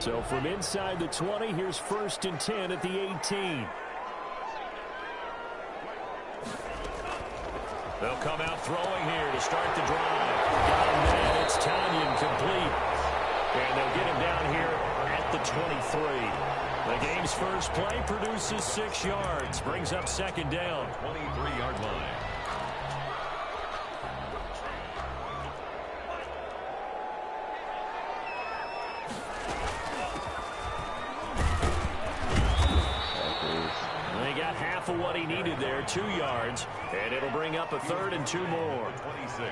So from inside the 20, here's 1st and 10 at the 18. They'll come out throwing here to start the drive. Got him there. It's Tanyan complete. And they'll get him down here at the 23. The game's first play produces 6 yards. Brings up 2nd down. 23-yard line. For what he needed there, 2 yards, and it'll bring up a 3rd and 2 more. 26.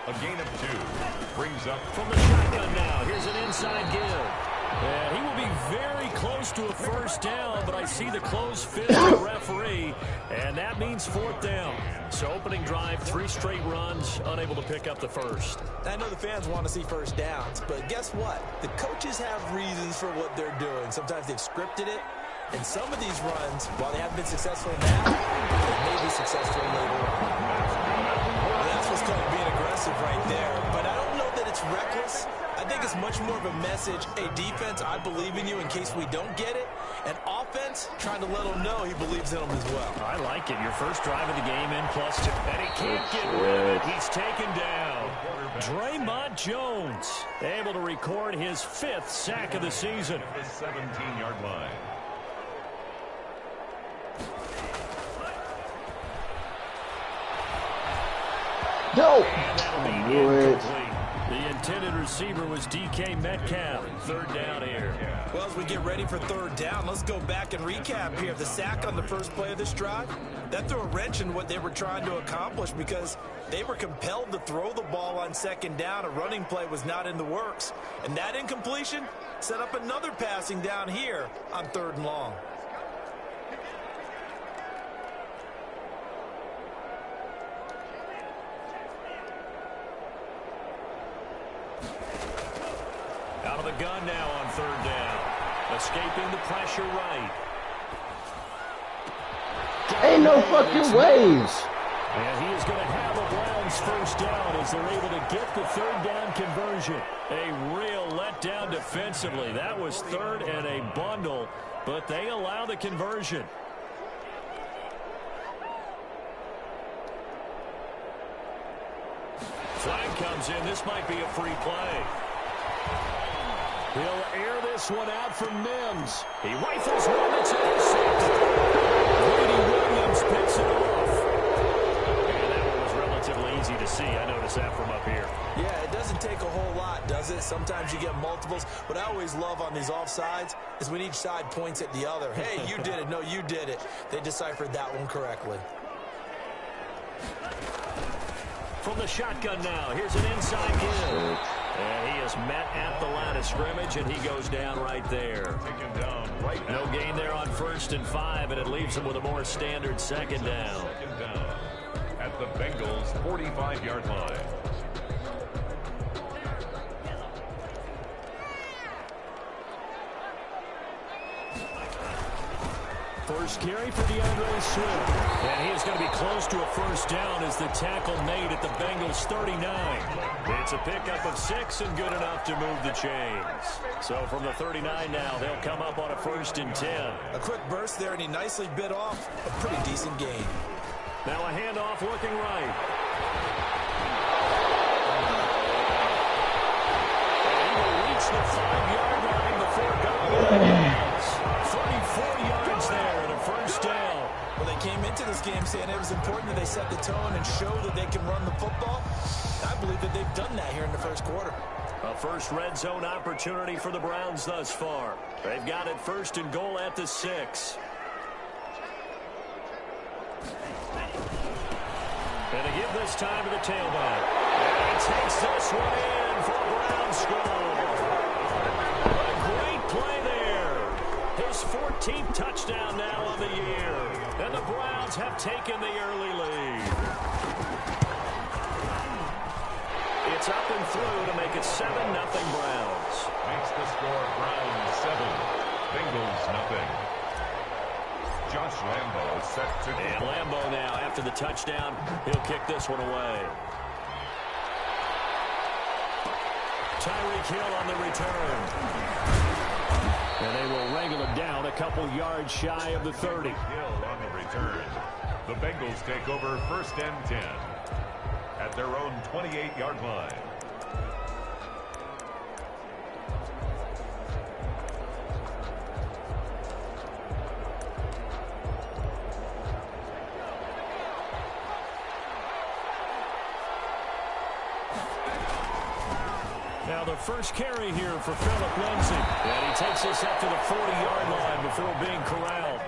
A gain of 2. Brings up from the shotgun now. Here's an inside give. And he will be very close to a 1st down, but I see the closed fist of the referee, and that means 4th down. So opening drive, 3 straight runs, unable to pick up the 1st. I know the fans want to see 1st downs, but guess what? The coaches have reasons for what they're doing. Sometimes they've scripted it. And some of these runs, while they haven't been successful now, they may be successful later on. Well, that's what's called being aggressive right there. But I don't know that it's reckless. I think it's much more of a message. Hey, defense, I believe in you in case we don't get it. And offense, trying to let them know he believes in them as well. I like it. Your first drive of the game in +2. And he can't get rid of it. He's taken down. Draymond Jones able to record his 5th sack of the season. The 17-yard line. No! And that'll be incomplete. The intended receiver was DK Metcalf. 3rd down here. Well, as we get ready for 3rd down, let's go back and recap here. The sack on the first play of this drive, that threw a wrench in what they were trying to accomplish because they were compelled to throw the ball on 2nd down. A running play was not in the works. And that incompletion set up another passing down here on 3rd and long. Out of the gun now on 3rd down. Escaping the pressure right. Ain't no fucking ways. And he is going to have a Browns 1st down as they're able to get the 3rd down conversion. A real letdown defensively. That was 3rd and a bundle, but they allow the conversion. Flag comes in. This might be a free play. He'll air this one out from Mims. He rifles one that's intercepted. Brady Williams picks it off. And that one was relatively easy to see. I noticed that from up here. Yeah, it doesn't take a whole lot, does it? Sometimes you get multiples. What I always love on these offsides is when each side points at the other. Hey, you did it. No, you did it. They deciphered that one correctly. From the shotgun now, here's an inside give. And he is met at the line of scrimmage, and he goes down right there. Taken down right now. No gain there on 1st and 5, and it leaves him with a more standard 2nd down. 2nd down at the Bengals' 45-yard line. First carry for DeAndre Swift. And he is going to be close to a 1st down as the tackle made at the Bengals' 39. It's a pickup of 6 and good enough to move the chains. So from the 39 now, they'll come up on a 1st and 10. A quick burst there, and he nicely bit off a pretty decent gain. Now a handoff looking right. And he will reach the 5-yard line before going. 34 yards there and a 1st down. Well, they came into this game saying it was important that they set the tone and show that they can run the football. I believe that they've done that here in the 1st quarter. A first red zone opportunity for the Browns thus far. They've got it 1st and goal at the 6. And they give this time to the tailback. And he takes this one in for a Browns score. A great play there. His 14th touchdown now on the year. And the Browns have taken the early lead. It's up and through to make it 7-0 Browns. Makes the score Browns 7, Bengals nothing. Josh Lambo is set to... And Lambo now, after the touchdown, he'll kick this one away. Tyreek Hill on the return. And they will wrangle it down a couple yards shy of the 30. Hill on the return. The Bengals take over 1st and 10 at their own 28-yard line. Now the first carry here for Phillip Lindsay. And he takes us up to the 40-yard line before being corralled.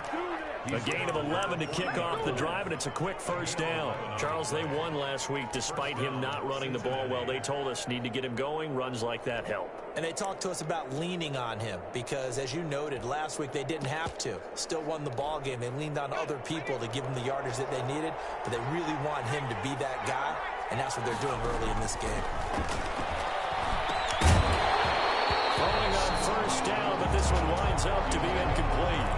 A gain of 11 to kick off the drive, and it's a quick first down. Charles, they won last week despite him not running the ball well. They told us need to get him going. Runs like that help. And they talked to us about leaning on him because, as you noted, last week they didn't have to. Still won the ball game. They leaned on other people to give them the yardage that they needed, but they really want him to be that guy, and that's what they're doing early in this game. Throwing on first down, but this one winds up to be incomplete.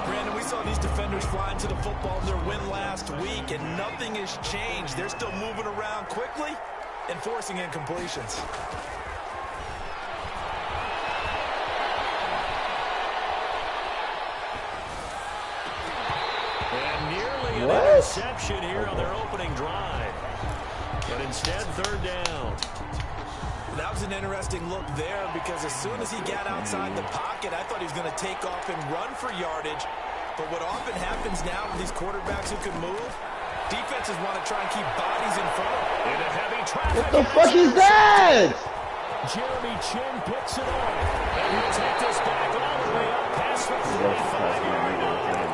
Brandon, we saw these defenders flying to the football in their win last week, and nothing has changed. They're still moving around quickly and forcing incompletions. And nearly an interception here on their opening drive. But instead, third down. That was an interesting look there because as soon as he got outside the pocket, I thought he was going to take off and run for yardage. But what often happens now with these quarterbacks who can move, defenses want to try and keep bodies in front of them. In a heavy traffic. What the fuck is that? Jeremy Chin picks it off. And he'll take this back all the way up past the 45-yard line.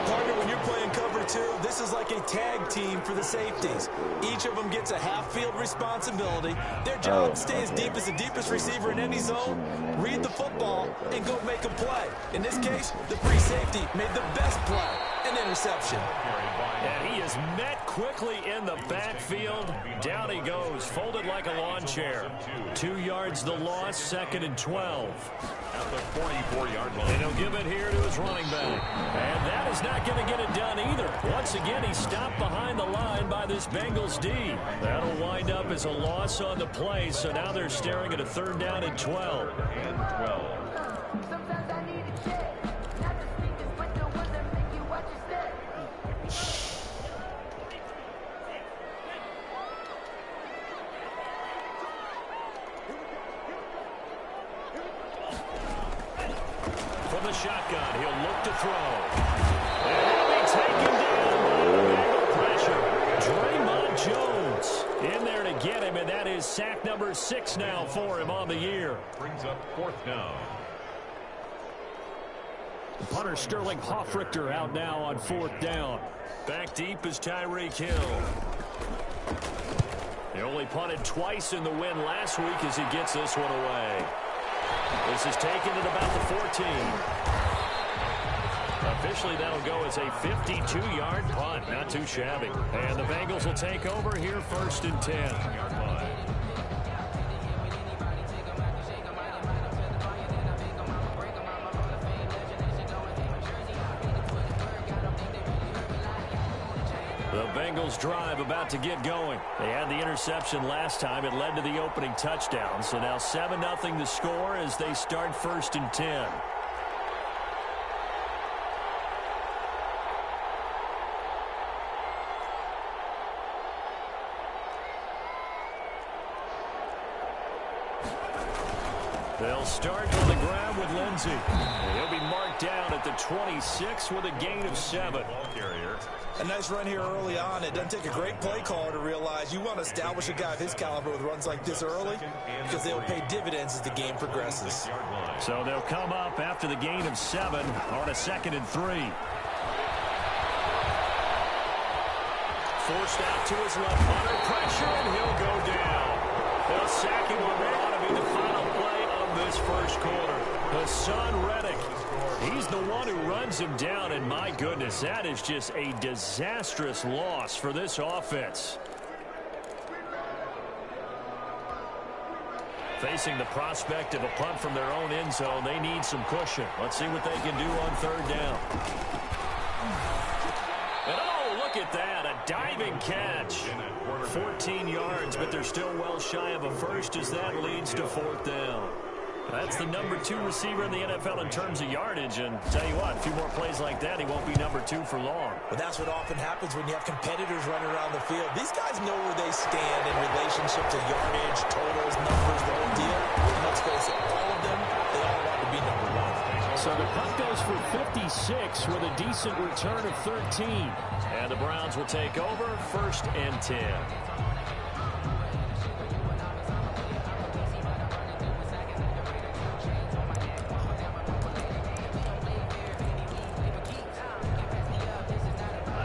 Partner, when you're playing cover two, this is like a tag team for the safeties. Each of them gets a half-field responsibility. Their job is stay as deep as the deepest receiver in any zone, read the football, and go make a play. In this case, the free safety made the best play, an interception. And he is met quickly in the backfield. Down he goes, folded like a lawn chair. 2 yards the loss, 2nd and 12. At the 44-yard line. And he'll give it here to his running back. And that is not going to get it done either. Once again, he stopped behind the line by this Bengals D. That'll wind up as a loss on the play, so now they're staring at a 3rd down and 12. And 12. Sometimes I need a check. Not the sneakers, but the ones that make you watch your step. From the shotgun, he'll look to throw. And he'll be taken down by the Bengal pressure. Draymond Jones in there to get him, and that is sack number 6 now for him on the year. Brings up 4th down. Punter Sterling Hoffrichter out now on 4th down. Back deep is Tyreek Hill. He only punted twice in the win last week as he gets this one away. This is taken at about the 14. Officially, that'll go as a 52-yard punt. Not too shabby. And the Bengals will take over here 1st and 10. The Bengals drive about to get going. They had the interception last time. It led to the opening touchdown. So now 7-0 the score as they start 1st and 10. They'll start on the ground with Lindsay. He'll be marked down at the 26 with a gain of 7. Ball carrier. A nice run here early on. It doesn't take a great play caller to realize you want to establish a guy of his caliber with runs like this early because they'll pay dividends as the game progresses. So they'll come up after the gain of 7 on a 2nd and 3. Forced out to his left, under pressure, and he'll go down. They'll sack him on what ought to be the final play of this first quarter. Hassan Reddick. He's the one who runs him down, and my goodness, that is just a disastrous loss for this offense. Facing the prospect of a punt from their own end zone, they need some cushion. Let's see what they can do on 3rd down. And oh, look at that, a diving catch. 14 yards, but they're still well shy of a first as that leads to 4th down. That's the number 2 receiver in the NFL in terms of yardage. And tell you what, a few more plays like that, he won't be number 2 for long. But that's what often happens when you have competitors running around the field. These guys know where they stand in relationship to yardage, totals, numbers, the whole deal. And let's face it, all of them, they all want to be number 1. So the punt goes for 56 with a decent return of 13. And the Browns will take over, 1st and 10.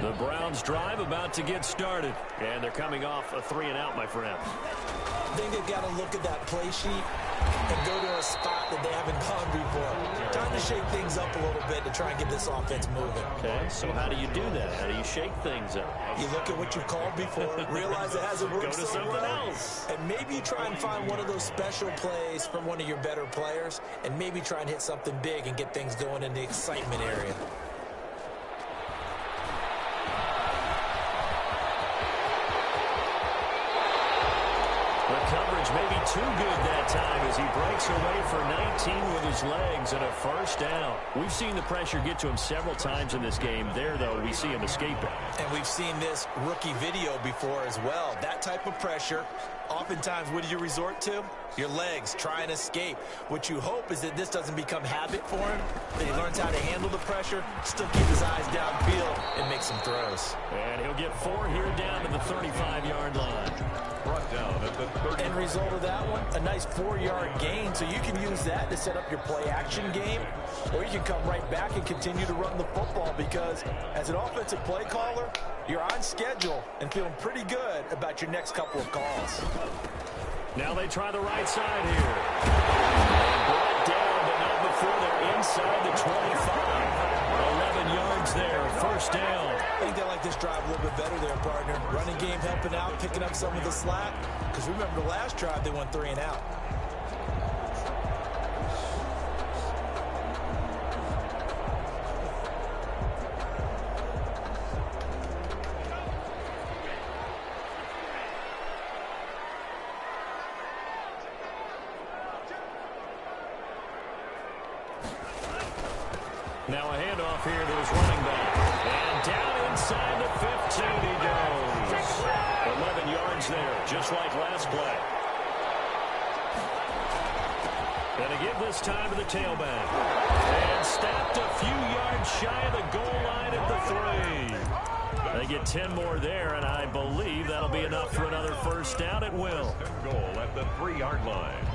The Browns drive about to get started. And they're coming off a 3-and-out, my friend. I think they've got to look at that play sheet and go to a spot that they haven't gone before. Time to shake things up a little bit to try and get this offense moving. Okay, so how do you do that? How do you shake things up? You look at what you've called before, realize it hasn't worked Go to so something well, else. and maybe you try and find one of those special plays from one of your better players, and maybe try and hit something big and get things going in the excitement area. The coverage may be too good that time as he breaks away for 19 with his legs and a 1st down. We've seen the pressure get to him several times in this game. There, though, we see him escaping. And we've seen this rookie video before as well. That type of pressure, oftentimes, what do you resort to? Your legs, try and escape. What you hope is that this doesn't become habit for him, that he learns how to handle the pressure, still keep his eyes downfield, and make some throws. And he'll get 4 here down to the 35-yard line. Brought down at the 30. End result of that one, a nice 4-yard gain, so you can use that to set up your play-action game, or you can come right back and continue to run the football because as an offensive play caller, you're on schedule and feeling pretty good about your next couple of calls. Now they try the right side here. Brought down, but not before they're inside the 25. 11 yards there, 1st down. I think they like this drive a little bit better there, partner. Running game helping out, picking up some of the slack. Because remember the last drive, they went 3-and-out. Now a handoff here to his running back. And down inside the 15 he goes. 11 yards there, just like last play. And a give this time to the tailback. And stopped a few yards shy of the goal line at the 3. They get 10 more there, and I believe that'll be enough for another 1st down at will. Goal at the 3-yard line.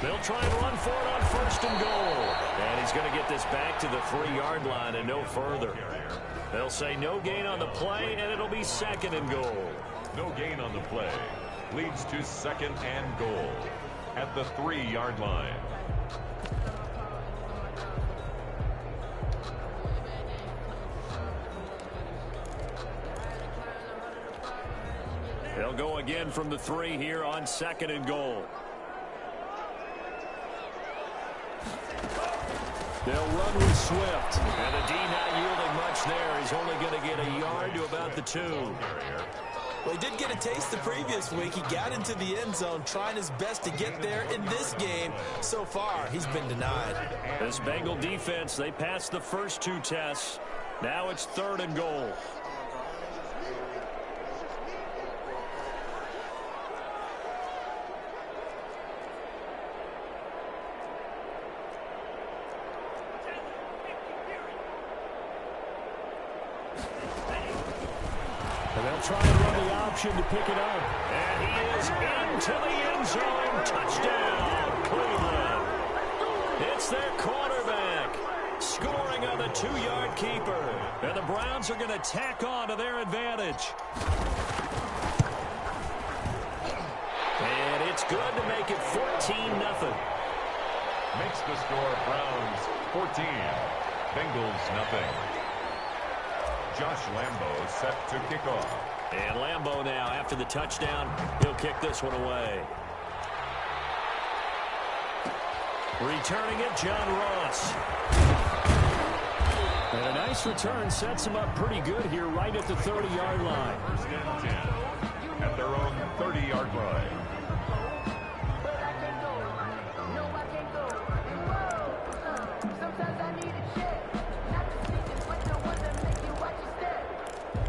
They'll try and run for it on 1st and goal. And he's going to get this back to the 3-yard line and no further. They'll say no gain on the play, and it'll be 2nd and goal. No gain on the play. Leads to 2nd and goal at the 3-yard line. They'll go again from the 3 here on 2nd and goal. They'll run with Swift. And the D not yielding much there. He's only going to get a yard to about the 2. Well, he did get a taste the previous week. He got into the end zone trying his best to get there in this game. So far, he's been denied. This Bengal defense, they passed the first 2 tests. Now it's 3rd and goal. And they'll try and run the option to pick it up. And he is into the end zone. Touchdown, Cleveland. It's their quarterback scoring on the 2-yard keeper. And the Browns are going to tack on to their advantage. And it's good to make it 14-0. Makes the score Browns 14, Bengals nothing. Josh Lambo set to kick off. And Lambeau now, after the touchdown, he'll kick this one away. Returning it, John Ross. And a nice return sets him up pretty good here right at the 30-yard line. First and 10 at their own 30-yard line. But I can't go. No, I can't go. Whoa. Sometimes I need a check. Not the sneakers, but the ones that make you watch your step.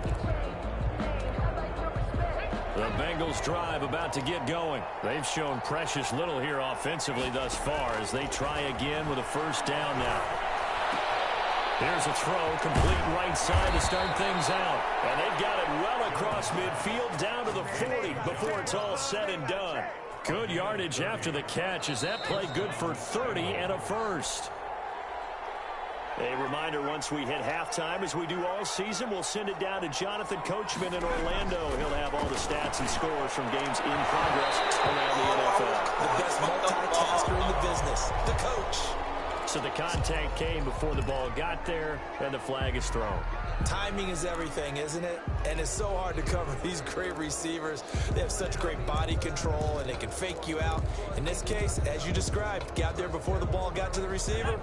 You change, name, I like your respect. The Bengals drive about to get going. They've shown precious little here offensively thus far as they try again with a first down now. Here's a throw, complete right side to start things out. And they've got it well across midfield down to the 40 before it's all said and done. Good yardage after the catch. Is that play good for 30 and a first? A reminder, once we hit halftime, as we do all season, we'll send it down to Jonathan Coachman in Orlando. He'll have all the stats and scores from games in progress around the NFL. The best multitasker in the business, the coach. So the contact came before the ball got there, and the flag is thrown. Timing is everything, isn't it? And it's so hard to cover these great receivers. They have such great body control, and they can fake you out. In this case, as you described, got there before the ball got to the receiver.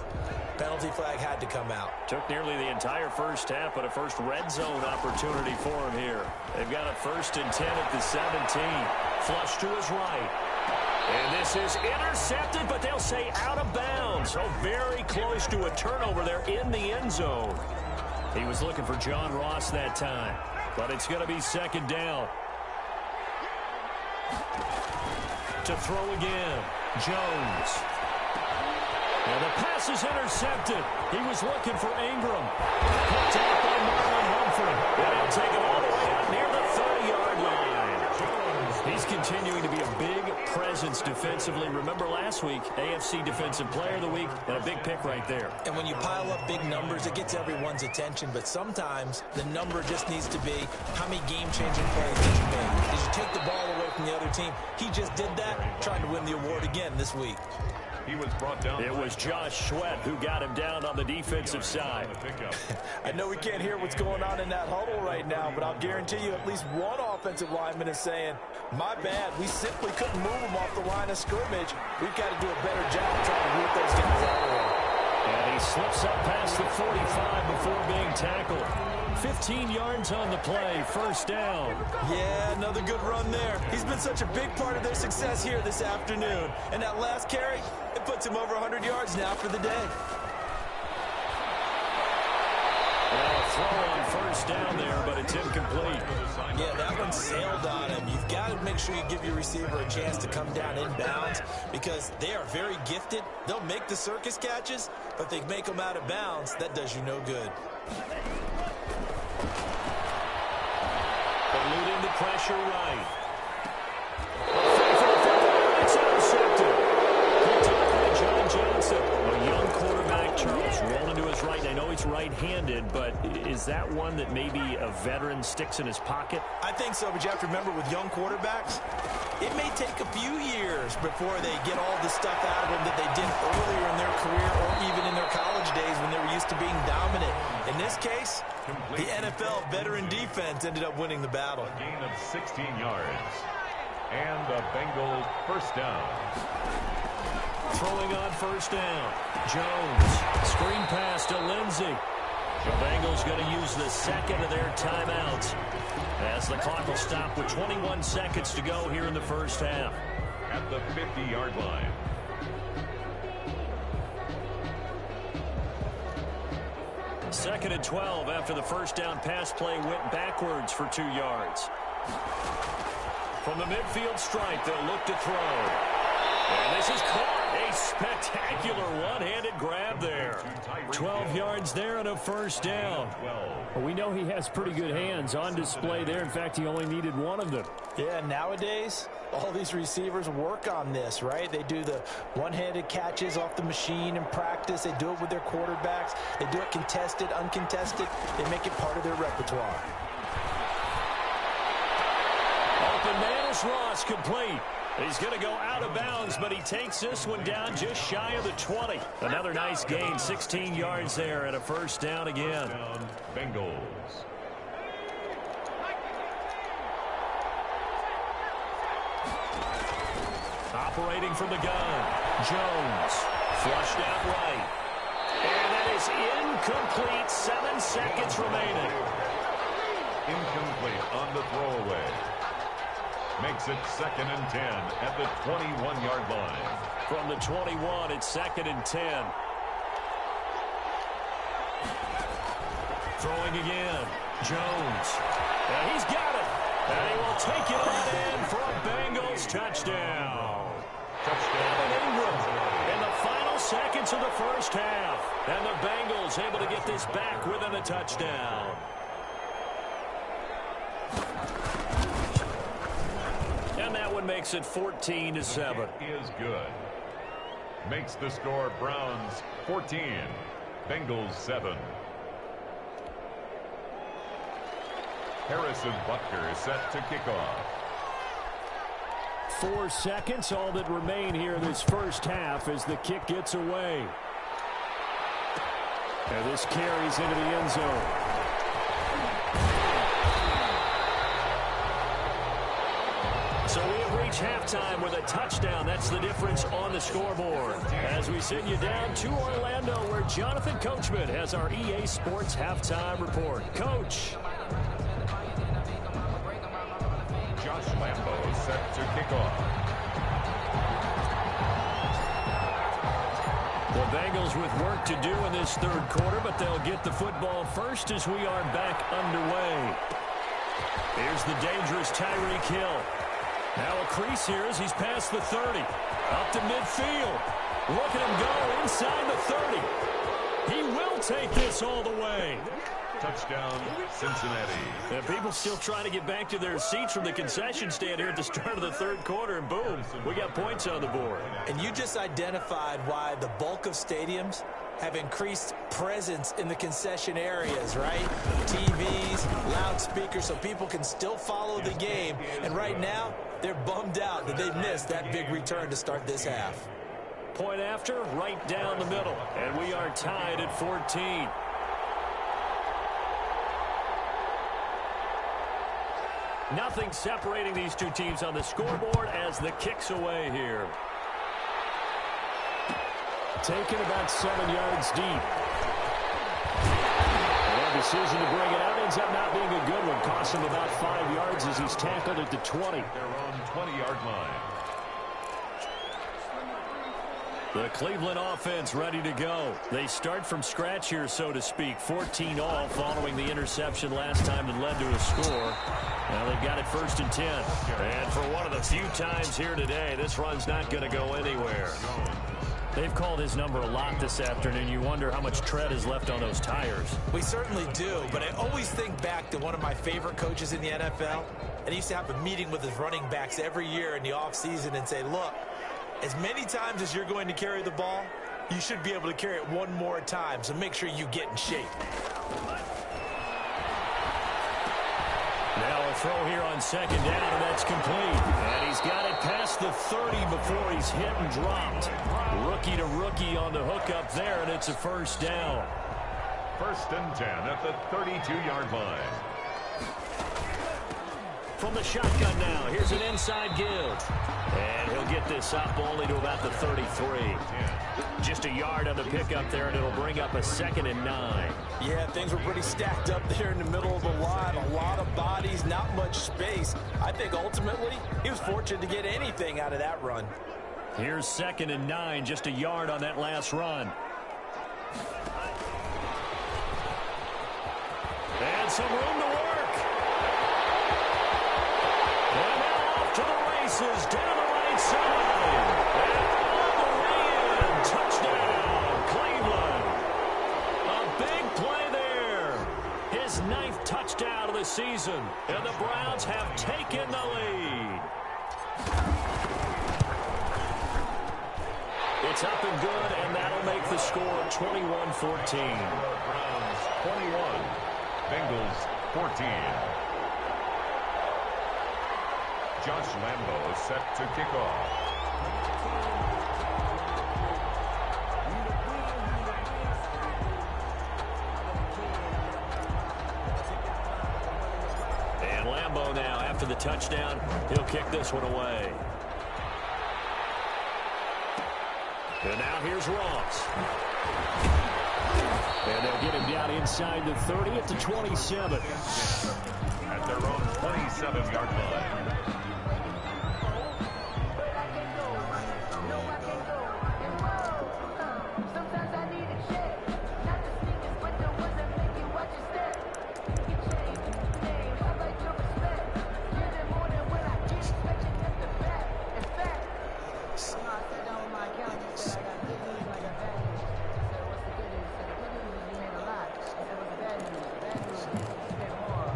Penalty flag had to come out. Took nearly the entire first half, but a first red zone opportunity for him here. They've got a 1st and 10 at the 17. Flush to his right. And this is intercepted, but they'll say out of bounds. Oh, very close to a turnover there in the end zone. He was looking for John Ross that time, but it's going to be 2nd down. To throw again, Jones. And the pass is intercepted. He was looking for Ingram. Picked out by Marlon Humphrey. And he'll take it all the way out near the 30-yard line. He's continuing to be a big presence defensively. Remember last week, AFC Defensive Player of the Week, and a big pick right there. And when you pile up big numbers, it gets everyone's attention. But sometimes the number just needs to be how many game-changing plays did you make? Did you take the ball away from the other team? He just did that, trying to win the award again this week. He was brought down. It was Josh Sweat who got him down on the defensive side. I know we can't hear what's going on in that huddle right now, but I'll guarantee you at least one offensive lineman is saying, my bad, we simply couldn't move them off the line of scrimmage. We've got to do a better job trying to root those guys out of there. And he slips up past the 45 before being tackled. 15 yards on the play, 1st down. Yeah, another good run there. He's been such a big part of their success here this afternoon. And that last carry, it puts him over 100 yards now for the day. Well, a throw on 1st down there, but it's incomplete. Yeah, that one sailed on him. You've got to make sure you give your receiver a chance to come down inbounds because they are very gifted. They'll make the circus catches, but they make them out of bounds. That does you no good. Eluding the pressure right. It's intercepted. Good tackle by John Johnson. A young quarterback, Charles, rolling to his right. I know he's right-handed, but is that one that maybe a veteran sticks in his pocket? I think so, but you have to remember with young quarterbacks, it may take a few years before they get all the stuff out of them that they did earlier in their career or even in their college days when they were used to being dominant. In this case, the NFL veteran defense ended up winning the battle. A gain of 16 yards. And the Bengals 1st down. Throwing on 1st down. Jones. Screen pass to Lindsey. The Bengals going to use the 2nd of their timeouts as the clock will stop with 21 seconds to go here in the 1st half. At the 50-yard line. Second and 12 after the 1st down pass play went backwards for 2 yards. From the midfield stripe, they'll look to throw. And this is caught. A spectacular one-handed grab there. 12 yards there and a 1st down. Well, we know he has pretty good hands on display there. In fact, he only needed one of them. Yeah, nowadays, all these receivers work on this, right? They do the one-handed catches off the machine in practice. They do it with their quarterbacks. They do it contested, uncontested. They make it part of their repertoire. Open man is Ross, complete. He's going to go out of bounds, but he takes this one down just shy of the 20. Another nice gain, 16 yards there and a 1st down again. Bengals. Operating from the gun, Jones. Flushed out right. And that is incomplete. 7 seconds remaining. Incomplete on the throwaway. Makes it 2nd and 10 at the 21-yard line. From the 21, it's 2nd and 10. Throwing again, Jones. And he's got it. And he will take it on in for a Bengals touchdown. Evan Ingram in the final seconds of the first half. And the Bengals able to get this back within a touchdown. And that one makes it 14-7. Is good. Makes the score Browns 14, Bengals 7. Harrison Butker is set to kick off. 4 seconds, all that remain here in this first half as the kick gets away. And this carries into the end zone. So we have reached halftime with a touchdown. That's the difference on the scoreboard. As we send you down to Orlando, where Jonathan Coachman has our EA Sports halftime report. Coach. Josh Lambo is set to kick off. The Bengals with work to do in this third quarter, but they'll get the football first as we are back underway. Here's the dangerous Tyreek Hill. Now a crease here as he's past the 30. Up to midfield. Look at him go inside the 30. He will take this all the way. Touchdown, Cincinnati. And people still trying to get back to their seats from the concession stand here at the start of the third quarter, and boom, we got points on the board. And you just identified why the bulk of stadiums have increased presence in the concession areas, right? TVs, loudspeakers, so people can still follow the game. And right now, they're bummed out that they missed that big return to start this half. Point after, right down the middle. And we are tied at 14. Nothing separating these two teams on the scoreboard as the kick's away here. Taken about 7 yards deep. Their decision to bring it out ends up not being a good one. Costs him about 5 yards as he's tackled at the 20. They're on 20-yard line. The Cleveland offense ready to go. They start from scratch here, so to speak. 14 all following the interception last time that led to a score. Now they've got it 1st and 10. And for one of the few times here today, this run's not going to go anywhere. They've called his number a lot this afternoon. You wonder how much tread is left on those tires. We certainly do, but I always think back to one of my favorite coaches in the NFL. And he used to have a meeting with his running backs every year in the offseason and say, look, as many times as you're going to carry the ball, you should be able to carry it one more time, so make sure you get in shape. Now a throw here on 2nd down, and that's complete. And he's got it past the 30 before he's hit and dropped. Rookie to rookie on the hook up there, and it's a 1st down. 1st and 10 at the 32-yard line. From the shotgun now, here's an inside give. And he'll get this up only to about the 33. Just a yard on the pickup there, and it'll bring up a 2nd and 9. Yeah, things were pretty stacked up there in the middle of the line. A lot of bodies, not much space. I think ultimately he was fortunate to get anything out of that run. Here's 2nd and 9, just a yard on that last run. And some room to work. And now off to the races, down the right side. And all the way in. Touchdown, Cleveland. A big play there. His 9th touchdown of the season. And the Browns have taken the lead. It's up and good, and that'll make the score 21-14. Browns 21, Bengals 14. Josh Lambo is set to kick off. And Lambo now, after the touchdown, he'll kick this one away. And now here's Ross. And they'll get him down inside the 30 at the 27. At their own 27-yard line. Sometimes I need a check, not the sneakers, but the ones that make you watch your step. You change your name, I like your respect. You're the morning when I get expecting at the back. In fact, I said on my account, you said I got good news, I got bad news. I said, what's the good news? He said, the good news is you made a lot. I said, what's the bad news? The bad news is you made more.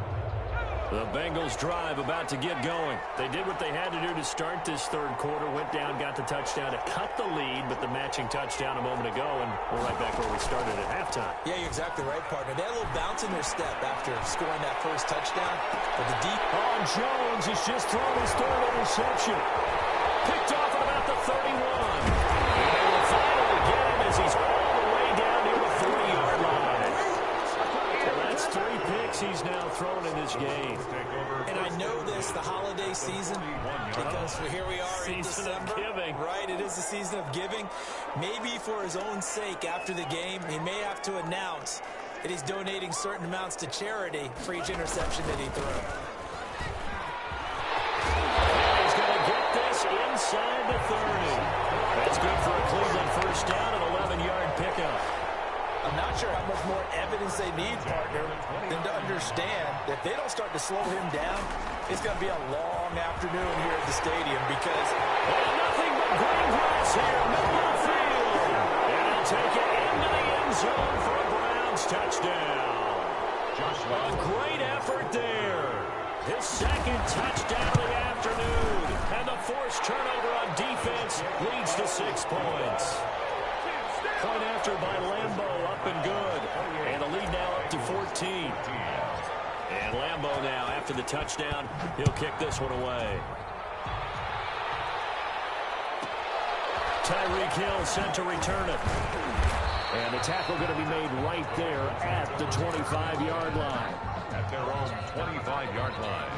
The Bengals drive about to get going. They did what they had to do to start this third quarter. Went down, got the touchdown to cut the lead, but the matching touchdown a moment ago, and we're right back where we started at halftime. Yeah, you're exactly right, partner. They had a little bounce in their step after scoring that first touchdown. But the deep... Jones has just thrown his third interception. Picked off at about the 31. And they will finally get him as he's all the way down near the 40-yard line. Well, that's 3 picks he's now thrown in this game. And I know this, the holiday season, because here we are in Season of December. giving. Right, it is the season of giving. Maybe for his own sake after the game, he may have to announce that he's donating certain amounts to charity for each interception that he threw. He's going to get this inside the 30. That's good for a Cleveland first down, an 11-yard pickup. I'm not sure how much more evidence they need, partner, than to understand that if they don't start to slow him down, it's going to be a long afternoon here at the stadium because... Nothing but green grass here, middle of the field. And he'll take it into the end zone for a Browns touchdown. A great effort there. His second touchdown of the afternoon. And the forced turnover on defense leads to 6 points. Point after by Lambeau, up and good. And the lead now up to 14. And Lambeau now, after the touchdown, he'll kick this one away. Tyreek Hill sent to return it. And the tackle going to be made right there at the 25-yard line. At their own 25-yard line.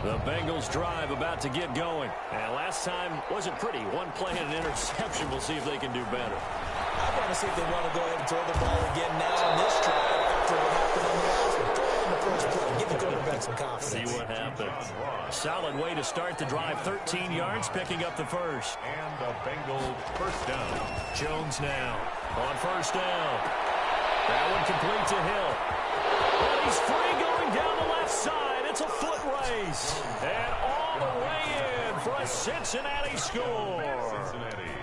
The Bengals drive about to get going. And last time wasn't pretty. One play and an interception. We'll see if they can do better. I want to see if they want to go ahead and throw the ball again now on this drive after what happened on the last one. Throw it in the first play. Give the quarterback some confidence. See what happens. Solid way to start the drive. 13 yards, picking up the first. And the Bengals first down. Jones now on first down. That one complete to Hill. And he's free going down the left side. It's a foot race. And all the way in for a Cincinnati score. Cincinnati.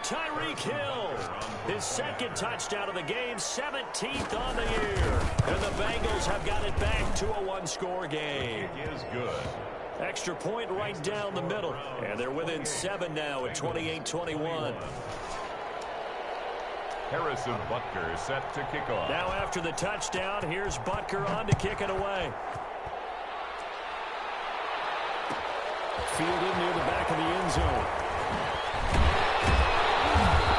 Tyreek Hill, his second touchdown of the game, 17th on the year. And the Bengals have got it back to a one-score game. It is good. Extra point right down the middle. And they're within 7 now at 28-21. Harrison Butker set to kick off. Now after the touchdown, here's Butker on to kick it away. Fielded near the back of the end zone.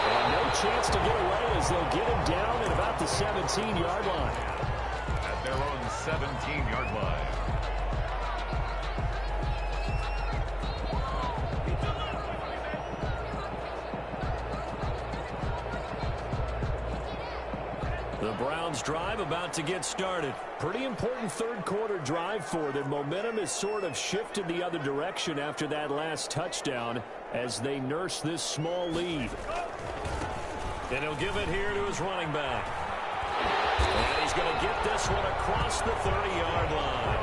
And no chance to get away as they'll get him down at about the 17-yard line. At their own 17-yard line. The Browns drive about to get started. Pretty important third quarter drive for them. Momentum has sort of shifted the other direction after that last touchdown as they nurse this small lead. And he'll give it here to his running back. And he's going to get this one across the 30-yard line.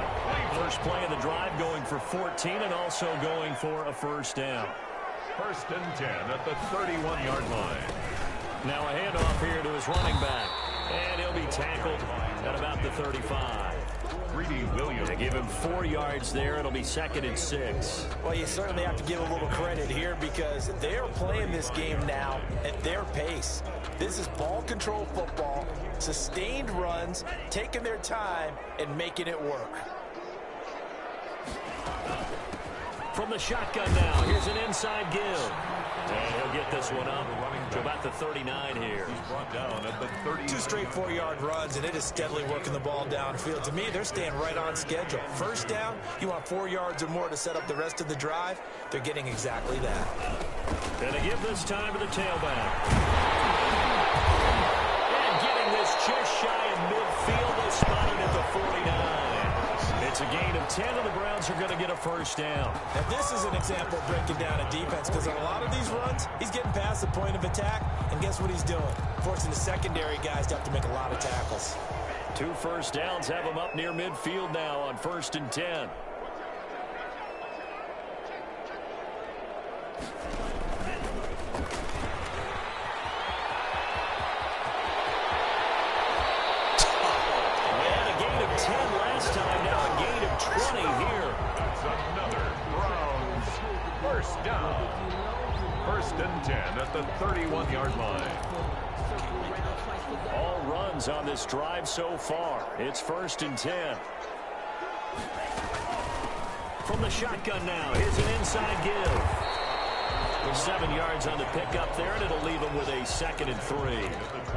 First play of the drive going for 14 and also going for a first down. First and 10 at the 31-yard line. Now a handoff here to his running back. And he'll be tackled at about the 35. Greedy Williams. They give him 4 yards there. It'll be 2nd and 6. Well, you certainly have to give a little credit here because they're playing this game now at their pace. This is ball control football, sustained runs, taking their time, and making it work. From the shotgun now, here's an inside give. And he'll get this one up to about the 39 here. He's brought down at the 30. 2 straight 4-yard runs, and it is steadily working the ball downfield. To me, they're staying right on schedule. First down, you want 4 yards or more to set up the rest of the drive. They're getting exactly that. And they give this time to the tailback. And getting this just shy of midfield. They spotted at the 49. It's a gain of 10, and the Browns are going to get a first down. And this is an example of breaking down a defense, because on a lot of these runs, he's getting past the point of attack, and guess what he's doing? Forcing the secondary guys to have to make a lot of tackles. 2 first downs have them up near midfield now on 1st and 10. And a gain of 10 last time, now a gain of 20 here. That's another Browns first down. 1st and 10 at the 31-yard line. All runs on this drive so far. It's 1st and 10. From the shotgun now, here's an inside give. 7 yards on the pickup there, and it'll leave them with a 2nd and 3.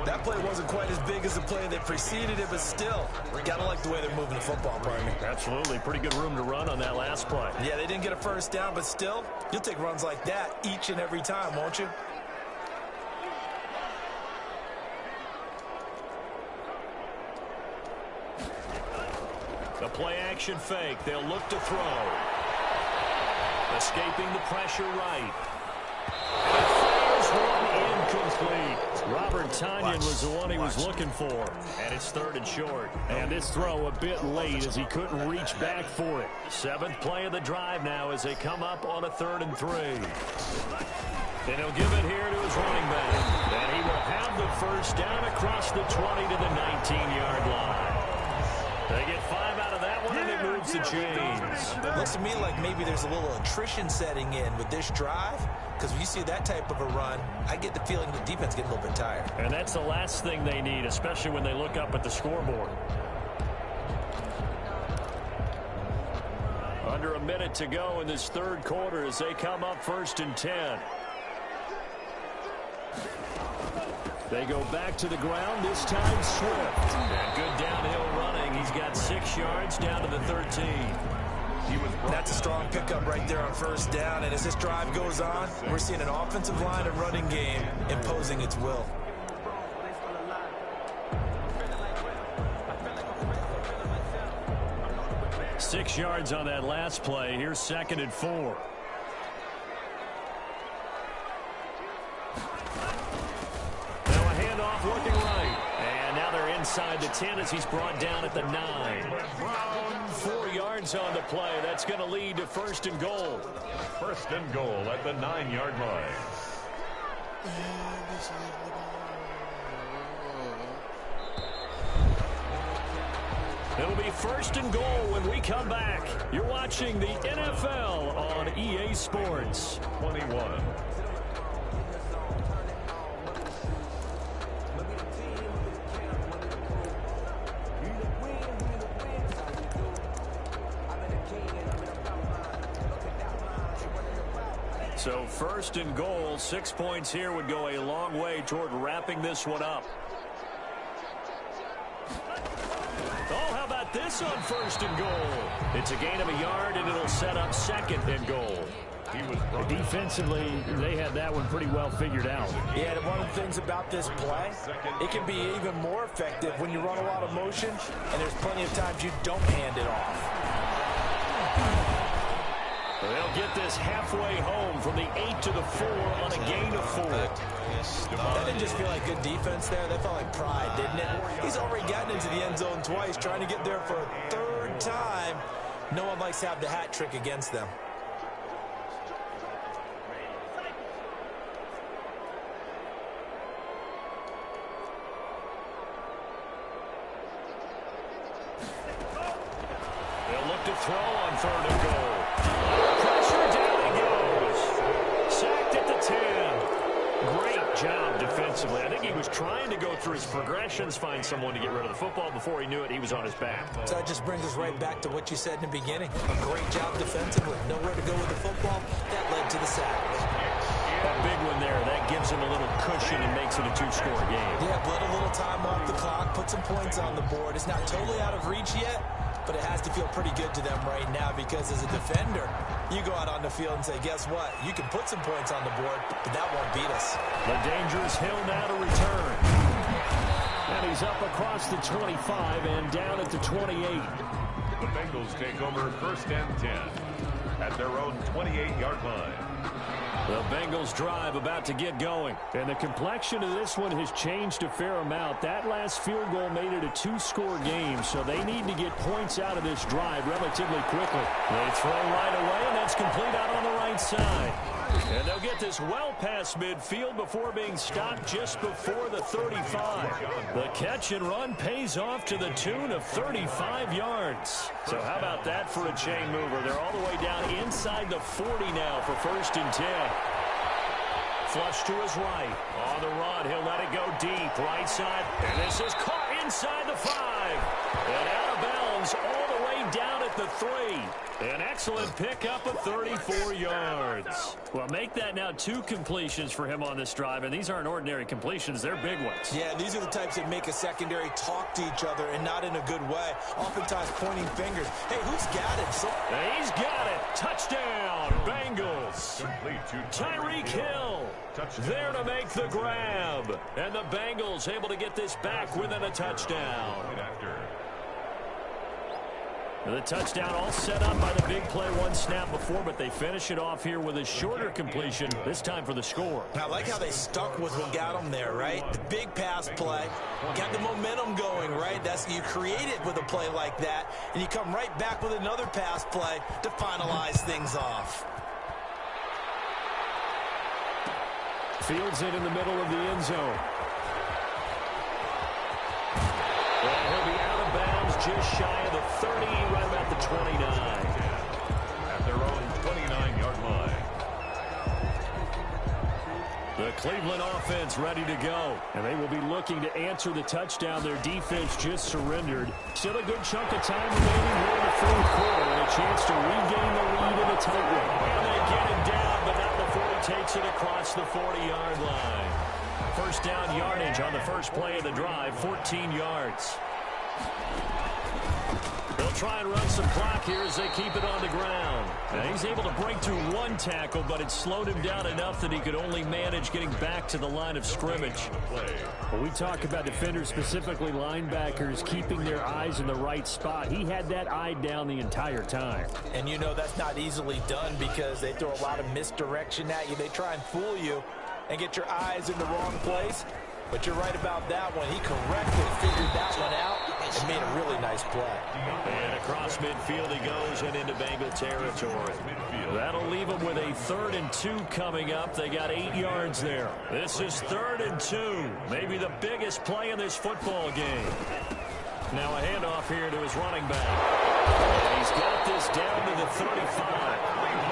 That play wasn't quite as big as the play that preceded it, but still, gotta like the way they're moving the football, partner. Absolutely. Pretty good room to run on that last play. Yeah, they didn't get a first down, but still, you'll take runs like that each and every time, won't you? The play-action fake. They'll look to throw. Escaping the pressure right. And fires one incomplete. Robert Tonyan was the one he was looking for. And it's 3rd and short. And this throw a bit late as he couldn't reach back for it. 7th play of the drive now as they come up on a 3rd and 3. And he'll give it here to his running back. And he will have the first down across the 20 to the 19-yard line. They get 5 out of that one, and it moves the chains. It looks to me like maybe there's a little attrition setting in with this drive, because when you see that type of a run, I get the feeling the defense getting a little bit tired. And that's the last thing they need, especially when they look up at the scoreboard. Under a minute to go in this 3rd quarter as they come up 1st and 10. They go back to the ground, this time Swift. And good downhill running. He's got 6 yards down to the 13. That's a strong pickup right there on 1st down. And as this drive goes on, we're seeing an offensive line and running game imposing its will. Six yards on that last play. Here's 2nd and 4. Looking right. And now they're inside the 10 as he's brought down at the 9. 4 yards on the play. That's going to lead to 1st and goal. 1st and goal at the 9-yard line. It'll be 1st and goal when we come back. You're watching the NFL on EA Sports. 21. So 1st and goal, 6 points here would go a long way toward wrapping this one up. Oh, how about this on 1st and goal? It's a gain of a yard, and it'll set up 2nd and goal. Defensively, they had that one pretty well figured out. Yeah, and one of the things about this play, it can be even more effective when you run a lot of motion, and there's plenty of times you don't hand it off. They'll get this halfway home from the 8 to the 4 on a gain of 4. That didn't just feel like good defense there. That felt like pride, didn't it? He's already gotten into the end zone twice, trying to get there for a 3rd time. No one likes to have the hat trick against them. They'll look to throw on 3rd and goal. Pressure, down he goes. Sacked at the 10. Great job defensively. I think he was trying to go through his progressions, find someone to get rid of the football. Before he knew it, he was on his back. So that just brings us right back to what you said in the beginning. A great job defensively. Nowhere to go with the football. That led to the sack. A big one there. That gives him a little cushion and makes it a two-score game. Yeah, let a little time off the clock, put some points on the board. It's not totally out of reach yet, but it has to feel pretty good to them right now because as a defender, you go out on the field and say, guess what? You can put some points on the board, but that won't beat us. The dangerous Hill now to return. And he's up across the 25 and down at the 28. The Bengals take over 1st and 10 at their own 28-yard line. The Bengals drive about to get going. And the complexion of this one has changed a fair amount. That last field goal made it a two-score game, so they need to get points out of this drive relatively quickly. They throw right away, and that's complete out on the right side. And they'll get this well past midfield before being stopped just before the 35. The catch and run pays off to the tune of 35 yards. So how about that for a chain mover? They're all the way down inside the 40 now for 1st and 10. Flush to his right. On the run, he'll let it go deep. Right side. And this is caught inside the 5. And out of bounds all the way down at the 3. An excellent pickup of 34 yards. Well, make that now 2 completions for him on this drive, and these aren't ordinary completions. They're big ones. Yeah, these are the types that make a secondary talk to each other and not in a good way. Oftentimes pointing fingers. Hey, who's got it? He's got it. Touchdown, Bengals. Complete to Tyreek Hill there to make the grab. And the Bengals able to get this back within a touchdown. After. The touchdown all set up by the big play 1 snap before, but they finish it off here with a shorter completion, this time for the score. I like how they stuck with what got them there, right? The big pass play, got the momentum going, right? You create it with a play like that, and you come right back with another pass play to finalize things off. Fields it in the middle of the end zone. And he'll be out of bounds just shy of the 30, right about the 29. At their own 29-yard line. The Cleveland offense ready to go. And they will be looking to answer the touchdown their defense just surrendered. Still a good chunk of time remaining here in the 4th quarter, and a chance to regain the lead in a tight one. And they get him down, but not before he takes it across the 40-yard line. First down yardage on the first play of the drive, 14 yards. They'll try and run some clock here as they keep it on the ground. Now he's able to break through 1 tackle, but it slowed him down enough that he could only manage getting back to the line of scrimmage. When we talk about defenders, specifically linebackers, keeping their eyes in the right spot, he had that eye down the entire time. And you know that's not easily done because they throw a lot of misdirection at you. They try and fool you and get your eyes in the wrong place. But you're right about that one. He correctly figured that one out and made a really nice play. And across midfield he goes and into Bengal territory. That'll leave him with a 3rd and 2 coming up. They got 8 yards there. This is 3rd and 2. Maybe the biggest play in this football game. Now a handoff here to his running back. He's got this down to the 35.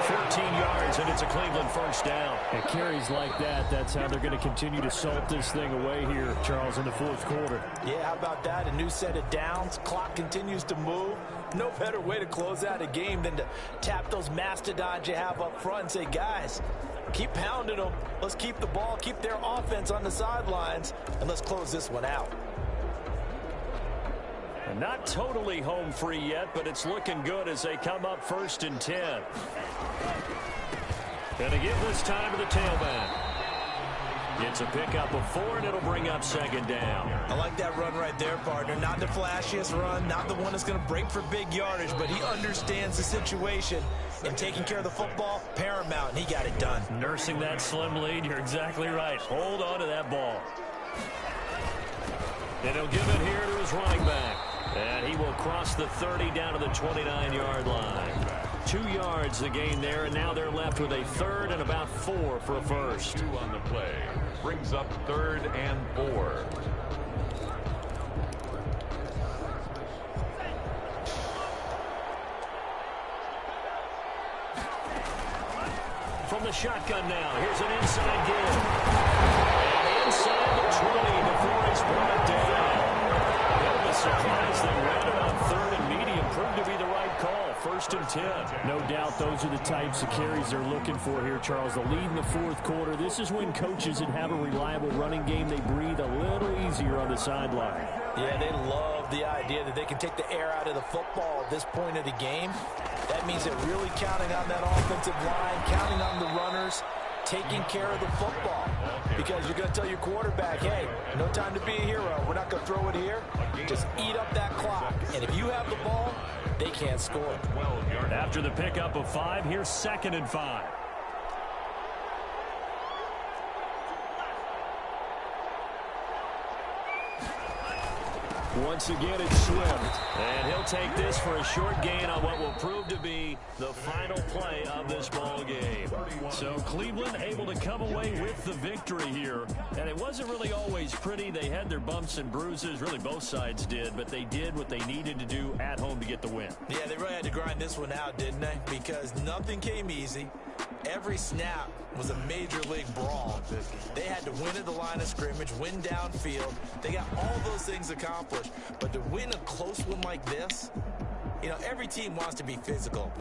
14 yards, and it's a Cleveland first down. And carries like that, that's how they're going to continue to salt this thing away here, Charles, in the 4th quarter. Yeah, how about that? A new set of downs. Clock continues to move. No better way to close out a game than to tap those mastodons you have up front and say, guys, keep pounding them. Let's keep the ball, keep their offense on the sidelines, and let's close this one out. And not totally home free yet, but it's looking good as they come up 1st and 10. And to give this time to the tailback. It's a pickup of 4, and it'll bring up 2nd down. I like that run right there, partner. Not the flashiest run, not the one that's going to break for big yardage, but he understands the situation, and taking care of the football, paramount, and he got it done. Nursing that slim lead, you're exactly right. Hold on to that ball. And he'll give it here to his running back. And he will cross the 30 down to the 29-yard line. 2 yards the gain there, and now they're left with a 3rd and about 4 for a first. 2 on the play. Brings up 3rd and 4. From the shotgun now, here's an inside give. And inside the 20 before he's brought down. Bit of a surprise they ran it on 3rd and medium. Proved to be the right call. 1st and 10. No doubt those are the types of carries they're looking for here, Charles. The lead in the 4th quarter. This is when coaches that have a reliable running game, they breathe a little easier on the sideline. Yeah, they love the idea that they can take the air out of the football at this point of the game. That means they're really counting on that offensive line, counting on the runners, taking care of the football. Because you're going to tell your quarterback, hey, no time to be a hero. We're not going to throw it here. Just eat up that clock. And if you have the ball, they can't score. After the pickup of 5, here's 2nd and 5. Once again, it's Swift. And he'll take this for a short gain on what will prove to be the final play of this ball game. So Cleveland able to come away with the victory here. And it wasn't really always pretty. They had their bumps and bruises. Really, both sides did. But they did what they needed to do at home to get the win. Yeah, they really had to grind this one out, didn't they? Because nothing came easy. Every snap was a major league brawl. They had to win at the line of scrimmage, win downfield. They got all those things accomplished. But to win a close one like this, you know, every team wants to be physical.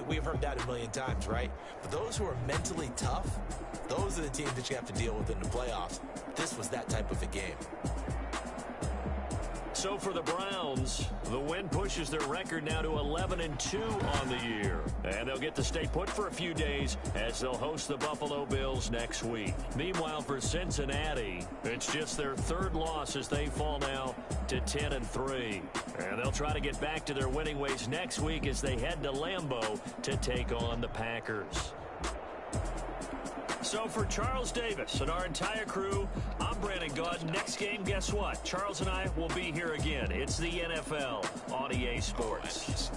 We've heard that a million times, right? But those who are mentally tough, those are the teams that you have to deal with in the playoffs. This was that type of a game. So for the Browns, the win pushes their record now to 11-2 on the year. And they'll get to stay put for a few days as they'll host the Buffalo Bills next week. Meanwhile, for Cincinnati, it's just their 3rd loss as they fall now to 10-3. And they'll try to get back to their winning ways next week as they head to Lambeau to take on the Packers. So for Charles Davis and our entire crew, I'm Brandon Gaud. Next game, guess what? Charles and I will be here again. It's the NFL on EA Sports.